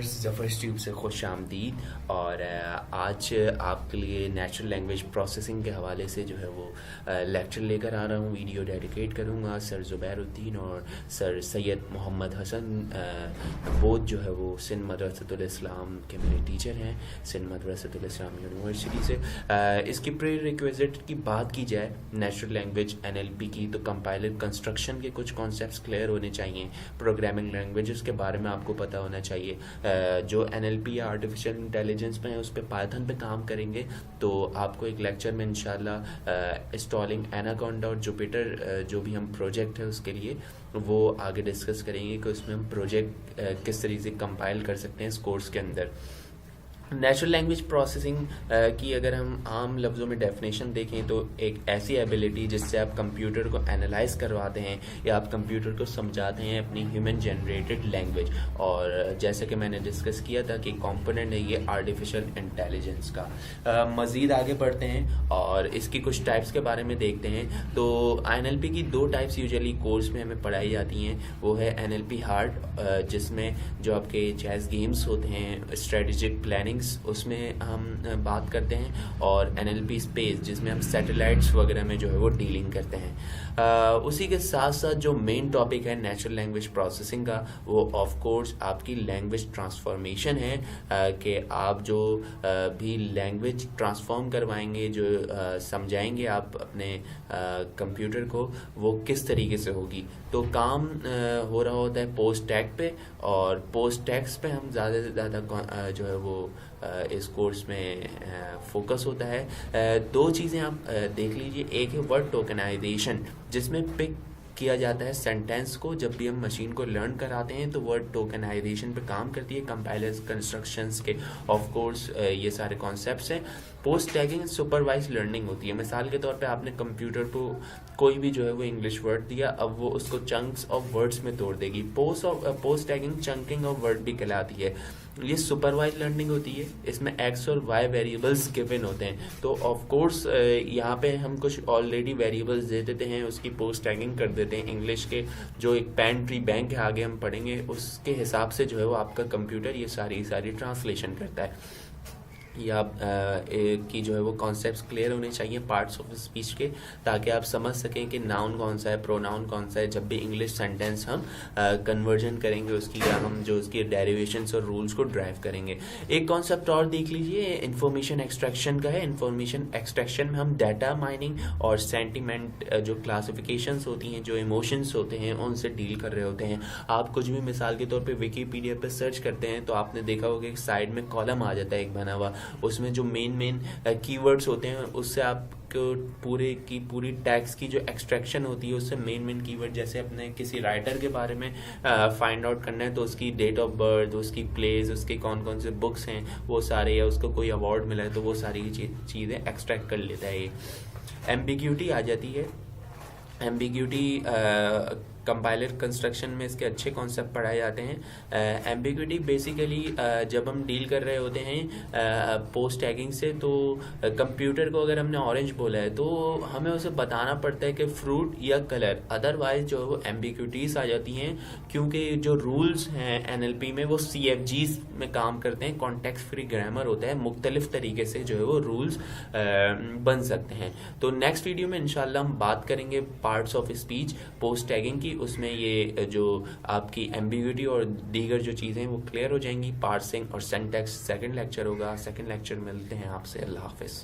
Viewers, ज़फ़र्स tube से खुश आमदीद। और आज आपके लिए नेचुरल लैंग्वेज प्रोसेसिंग के हवाले से जो है वो लेक्चर लेकर आ रहा हूँ। वीडियो डेडिकेट करूँगा सर ज़ुबैरुद्दीन और सर सैयद मोहम्मद हसन। बोथ जो है वो सिंध मदरसतुल इस्लाम के मेरे टीचर हैं, सिंध मदरसतुल इस्लाम यूनिवर्सिटी से। इसकी प्री रिक्विजिट की बात की जाए नेचुरल लैंग्वेज NLP की, तो कंपाइलर कंस्ट्रक्शन के कुछ कॉन्सेप्ट्स क्लियर होने चाहिए। प्रोग्रामिंग लैंग्वेजेस के बारे में आपको पता होना चाहिए। जो NLP या आर्टिफिशियल इंटेलिजेंस में है उस पर पाइथन पे काम करेंगे, तो आपको एक लेक्चर में इंशाल्लाह इंस्टॉलिंग एनाकोंडा और जुपिटर जो भी हम प्रोजेक्ट है उसके लिए वो आगे डिस्कस करेंगे कि उसमें हम प्रोजेक्ट किस तरीके से कंपाइल कर सकते हैं इस कोर्स के अंदर। नेचुरल लैंग्वेज प्रोसेसिंग की अगर हम आम लफ्ज़ों में डेफिनेशन देखें तो एक ऐसी एबिलिटी जिससे आप कंप्यूटर को एनालाइज करवाते हैं या आप कंप्यूटर को समझाते हैं अपनी ह्यूमन जनरेटेड लैंग्वेज। और जैसे कि मैंने डिस्कस किया था कि कंपोनेंट है ये आर्टिफिशियल इंटेलिजेंस का। मज़ीद आगे बढ़ते हैं और इसकी कुछ टाइप्स के बारे में देखते हैं। तो NLP की दो टाइप्स यूजुअली कोर्स में हमें पढ़ाई जाती हैं। वो है NLP हार्ड, जिसमें जो आपके चेस गेम्स होते हैं, स्ट्रेटेजिक प्लानिंग, उसमें हम बात करते हैं, और NLP स्पेस जिसमें हम सैटेलाइट्स वगैरह में जो है वो डीलिंग करते हैं। उसी के साथ साथ जो मेन टॉपिक है नेचुरल लैंग्वेज प्रोसेसिंग का, वो ऑफ कोर्स आपकी लैंग्वेज ट्रांसफॉर्मेशन है। कि आप जो भी लैंग्वेज ट्रांसफॉर्म करवाएंगे, जो समझाएंगे आप अपने कंप्यूटर को, वो किस तरीके से होगी। तो काम हो रहा होता है पोस्ट टैग पे, और पोस्ट टैग्स पे हम ज़्यादा से ज़्यादा जो है वो इस कोर्स में फोकस होता है। दो चीज़ें आप देख लीजिए। एक है वर्ड टोकनाइजेशन, जिसमें पिक किया जाता है सेंटेंस को। जब भी हम मशीन को लर्न कराते हैं तो वर्ड टोकनाइजेशन पे काम करती है कंपाइलर्स कंस्ट्रक्शंस के। ऑफ कोर्स ये सारे कॉन्सेप्ट्स हैं। पोस्ट टैगिंग सुपरवाइज लर्निंग होती है। मिसाल के तौर पे आपने कंप्यूटर को कोई भी जो है वो इंग्लिश वर्ड दिया, अब वो उसको चंक्स ऑफ वर्ड्स में तोड़ देगी। Post tagging chunking of word भी कहलाती है। ये सुपरवाइज लर्निंग होती है। इसमें X और Y वेरिएबल्स गिवन होते हैं। तो ऑफ कोर्स यहाँ पे हम कुछ ऑलरेडी वेरिएबल्स दे देते हैं, उसकी पोस्ट टैगिंग कर देते हैं। इंग्लिश के जो एक पेंट्री बैंक है, आगे हम पढ़ेंगे, उसके हिसाब से जो है वो आपका कंप्यूटर ये सारी ट्रांसलेशन करता है। या की जो है वो कॉन्सेप्ट्स क्लियर होने चाहिए पार्ट्स ऑफ स्पीच के, ताकि आप समझ सकें कि नाउन कौन सा है, प्रोनाउन कौन सा है। जब भी इंग्लिश सेंटेंस हम कन्वर्जन करेंगे उसकी, या हम जो उसकी डेरिवेशंस और रूल्स को ड्राइव करेंगे। एक कॉन्सेप्ट और देख लीजिए, इंफॉर्मेशन एक्सट्रैक्शन का है। इंफॉर्मेशन एक्सट्रैक्शन में हम डाटा माइनिंग और सेंटिमेंट, जो क्लासिफिकेशंस होती हैं, जो इमोशंस होते हैं, उनसे डील कर रहे होते हैं। आप कुछ भी मिसाल के तौर पे विकिपीडिया पे सर्च करते हैं तो आपने देखा होगा कि साइड में कॉलम आ जाता है एक बना हुआ, उसमें जो मेन कीवर्ड्स होते हैं उससे आपको पूरी टैक्स की जो एक्सट्रैक्शन होती है उससे मेन कीवर्ड, जैसे अपने किसी राइटर के बारे में फाइंड आउट करना है तो उसकी डेट ऑफ बर्थ, उसकी प्लेस, उसके कौन कौन से बुक्स हैं वो सारे, या उसको कोई अवार्ड मिला है तो वो सारी चीज़ें एक्सट्रैक्ट कर लेता है ये। एम्बिग्यूटी आ जाती है। एम्बिग्यूटी कंपाइलर कंस्ट्रक्शन में इसके अच्छे कॉन्सेप्ट पढ़ाए जाते हैं। एम्बिग्यूटी बेसिकली जब हम डील कर रहे होते हैं पोस्ट टैगिंग से, तो कंप्यूटर को अगर हमने ऑरेंज बोला है तो हमें उसे बताना पड़ता है कि फ्रूट या कलर, अदरवाइज जो है वो एम्बिग्यूटीज आ जाती हैं। क्योंकि जो रूल्स हैं NLP में वो CFGs में काम करते हैं, कॉन्टेक्स्ट फ्री ग्रामर होता है। मुख्तलिफ तरीके से जो है वो रूल्स बन सकते हैं। तो नेक्स्ट वीडियो में इंशाल्लाह हम बात करेंगे parts of speech post tagging की। उसमें ये जो आपकी एम्बिग्यूटी और दीगर जो चीज़ें वो क्लियर हो जाएंगी। पार्सिंग और सिंटैक्स सेकंड लेक्चर होगा। सेकंड लेक्चर मिलते हैं आपसे। अल्लाह हाफिज़।